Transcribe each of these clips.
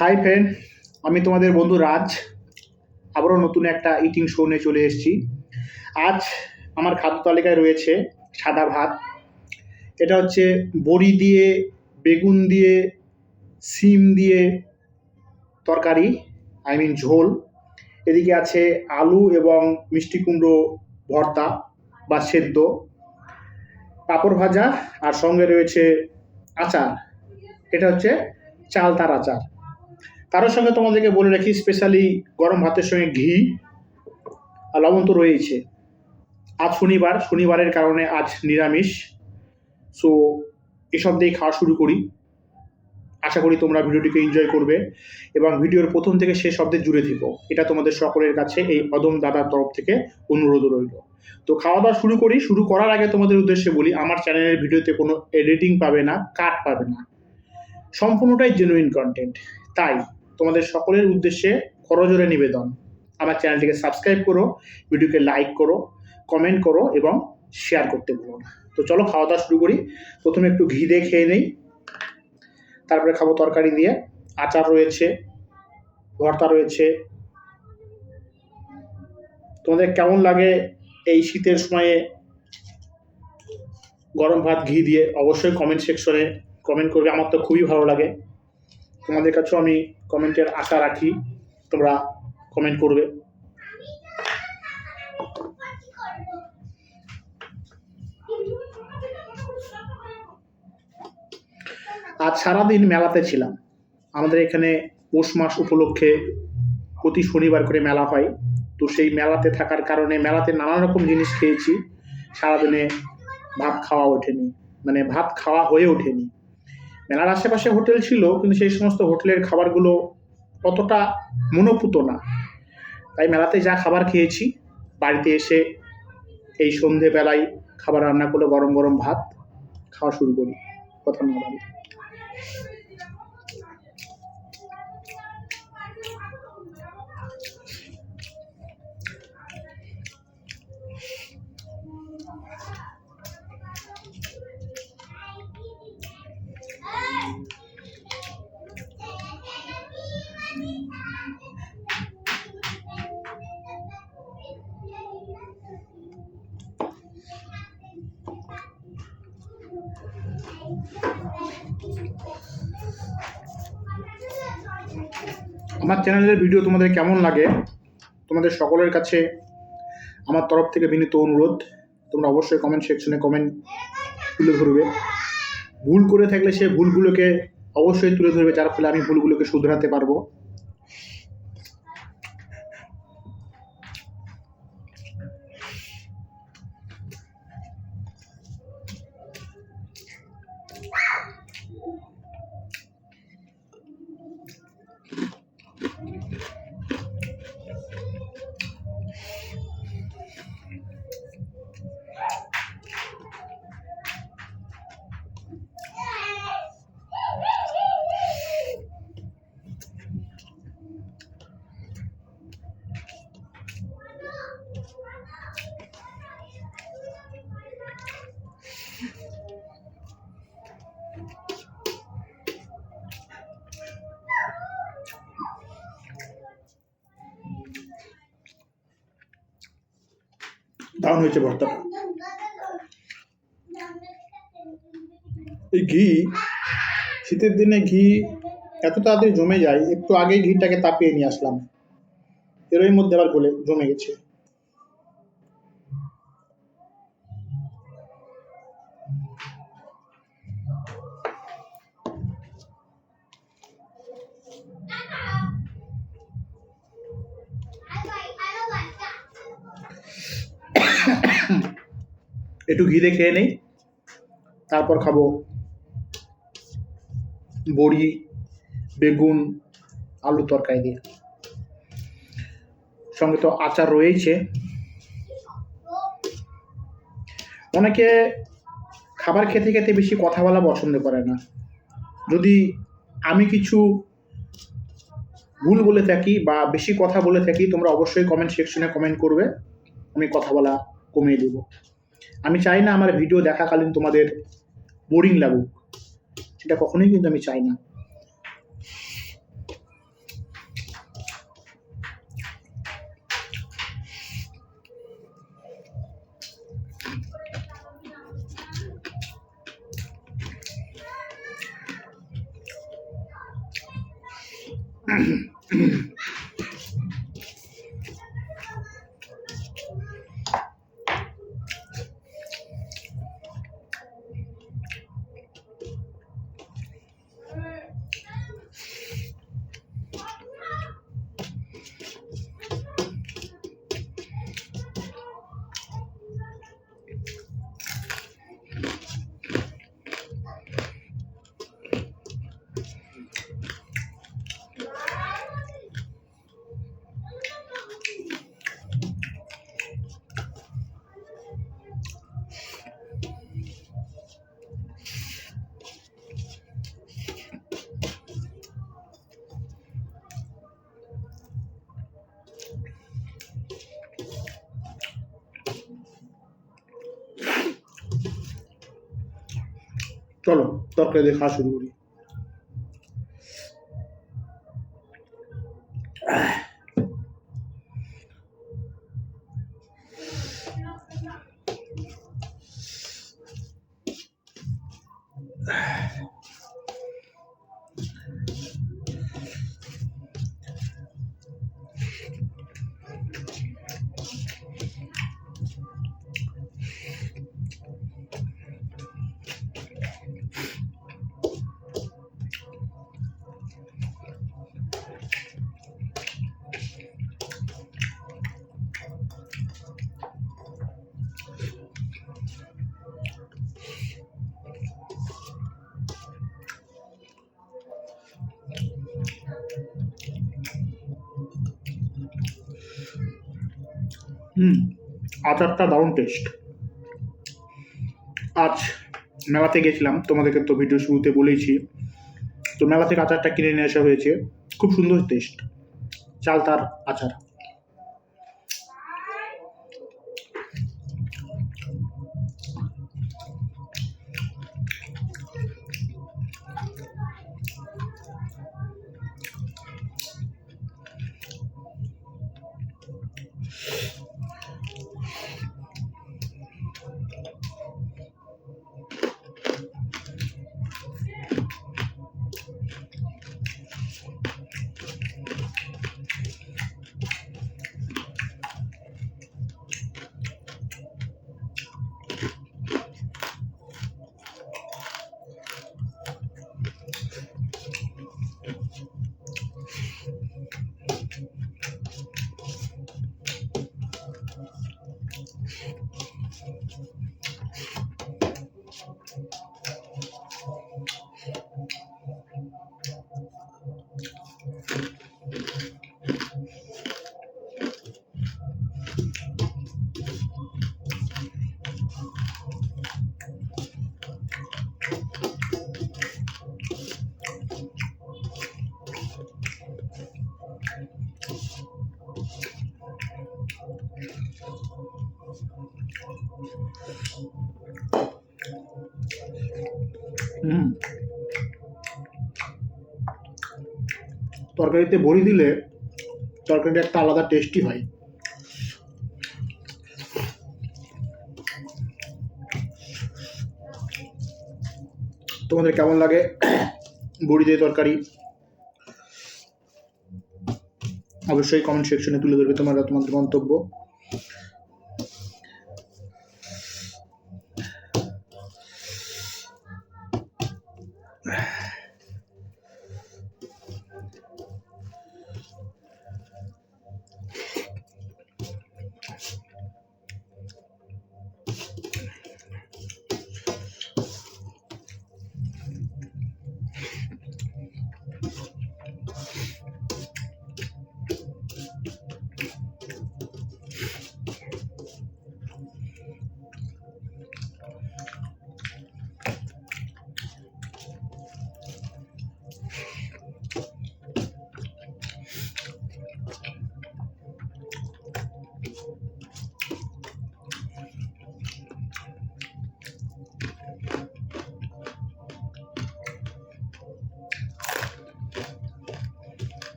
Hi friend, আমি তোমাদের বন্ধু রাজ। আবারও নতুন একটা ইটিং শো নিয়ে চলে এসেছি। আজ আমার খাদ্য তালিকায় রয়েছে সাদা ভাত। এটা হচ্ছে বড়ি দিয়ে, বেগুন দিয়ে, সিম দিয়ে তরকারি, ঝোল। এদিকে আছে আলু এবং মিষ্টি কুমড়ো ভর্তা বা সেদ্ধ, পাঁপড় ভাজা, আর সঙ্গে রয়েছে আচার। এটা হচ্ছে চালতার আচার। তার সঙ্গে তোমাদেরকে বলে রাখি, স্পেশালি গরম ভাতের সঙ্গে ঘি আর লবণ তো রয়েছে। আজ শনিবারের কারণে আজ নিরামিষ। সো এসব দিয়ে খাওয়া শুরু করি। আশা করি তোমরা ভিডিওটিকে এনজয় করবে এবং ভিডিওর প্রথম থেকে শেষ অবধি জুড়ে থেকো। এটা তোমাদের সকলের কাছে এই অদম দাদার তরফ থেকে অনুরোধ রইল। তো খাওয়া দাওয়া শুরু করি। শুরু করার আগে তোমাদের উদ্দেশ্যে বলি, আমার চ্যানেলের ভিডিওতে কোনো এডিটিং পাবে না, কাট পাবে না, সম্পূর্ণটাই জেনুইন কন্টেন্ট। তাই তোমাদের সকলের উদ্দেশ্যে করজোড়ে নিবেদন, আমার চ্যানেলটিকে সাবস্ক্রাইব করো, ভিডিওকে লাইক করো, কমেন্ট করো এবং শেয়ার করতে বলো না। তো চলো খাওয়া দাওয়া শুরু করি। প্রথমে একটু ঘি দিয়ে খেয়ে নেই, তারপরে খাবো তরকারি দিয়ে। আচার রয়েছে, ভর্তা রয়েছে। তোমাদের কেমন লাগে এই শীতের সময়ে গরম ভাত ঘি দিয়ে অবশ্যই কমেন্ট সেকশনে কমেন্ট করবে। আমার তো খুবই ভালো লাগে। তোমাদের কাছেও আমি কমেন্টের আশা রাখি, তোমরা কমেন্ট করবে। আজ সারাদিন মেলাতে ছিলাম। আমাদের এখানে পৌষ মাস উপলক্ষে প্রতি শনিবার করে মেলা হয়। তো সেই মেলাতে থাকার কারণে মেলাতে নানা রকম জিনিস খেয়েছি। সারাদিনে ভাত খাওয়া ওঠেনি, ভাত খাওয়া হয়ে ওঠেনি। মেলার আশেপাশে হোটেল ছিল, কিন্তু সেই সমস্ত হোটেলের খাবারগুলো অতটা মনোপুত না। তাই মেলাতে যা খাবার খেয়েছি, বাড়িতে এসে এই সন্ধেবেলায় খাবার রান্না করলে গরম গরম ভাত খাওয়া শুরু করি। কথা না বলি। আমার চ্যানেলের ভিডিও তোমাদের কেমন লাগে, তোমাদের সকলের কাছে আমার তরফ থেকে বিনীত অনুরোধ, তোমরা অবশ্যই কমেন্ট সেকশনে কমেন্ট তুলে ধরবে। ভুল করে থাকলে সে ভুলগুলোকে অবশ্যই তুলে ধরবে, যার ফলে আমি ভুলগুলোকে শুধরাতে পারবো। দারুণ হয়েছে ভর্তাটা। এই ঘি, শীতের দিনে ঘি এত তাড়াতাড়ি জমে যায়। একটু আগে ঘিটাকে তাপিয়ে নিয়ে আসলাম, এরই মধ্যে আবার গলে জমে গেছে। একটু ঘি দিয়ে খেয়ে নেই, তারপর খাবো বড়ি, বেগুন, আলু তরকারি দিয়ে। সঙ্গে তো আচার রয়েছে। অনেকে খাবার খেতে খেতে বেশি কথা বলা পছন্দ করে না। যদি আমি কিছু ভুল বলে থাকি বা বেশি কথা বলে থাকি, তোমরা অবশ্যই কমেন্ট সেকশনে কমেন্ট করবে, আমি কথা বলা কমিয়ে দেব। আমি চাই না আমার ভিডিও দেখাকালীন তোমাদের বোরিং লাগুক, সেটা কখনোই কিন্তু আমি চাই না। চলো তরকারি দিয়ে খাওয়া শুরু করি। আচারটা দারুণ টেস্ট। আজ মেলাতে গেছিলাম, তোমাদেরকে তো ভিডিও শুরুতে বলেইছি। তো মেলা থেকে আচারটা কিনে নিয়ে আসা হয়েছে, খুব সুন্দর টেস্ট, চালতার আচার। তরকারিতে বড়ি দিলে তরকারিটা একটা আলাদা টেস্টি হয়। তোমাদের কেমন লাগে বড়ি দিয়ে তরকারি? অবশ্যই কমেন্ট সেকশনে তুলে ধরবে তোমাদের মন্তব্য।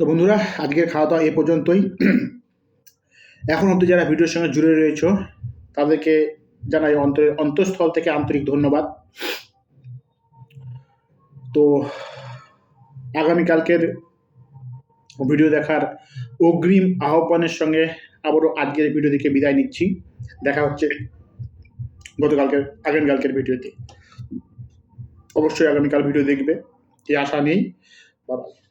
তো বন্ধুরা, আজকের খাওয়া দাওয়া এই পর্যন্তই। এখন অবধি যারা ভিডিওর সঙ্গে জুড়ে রয়েছ তাদেরকে জানাই অন্তঃস্থল থেকে আন্তরিক ধন্যবাদ। তো আগামীকালকের ভিডিও দেখার অগ্রিম আহ্বানের সঙ্গে আবারও আজকের ভিডিও থেকে বিদায় নিচ্ছি। দেখা হচ্ছে আগামীকালকের ভিডিওতে। অবশ্যই আগামীকাল ভিডিও দেখবে এই আশা নেই। বাই।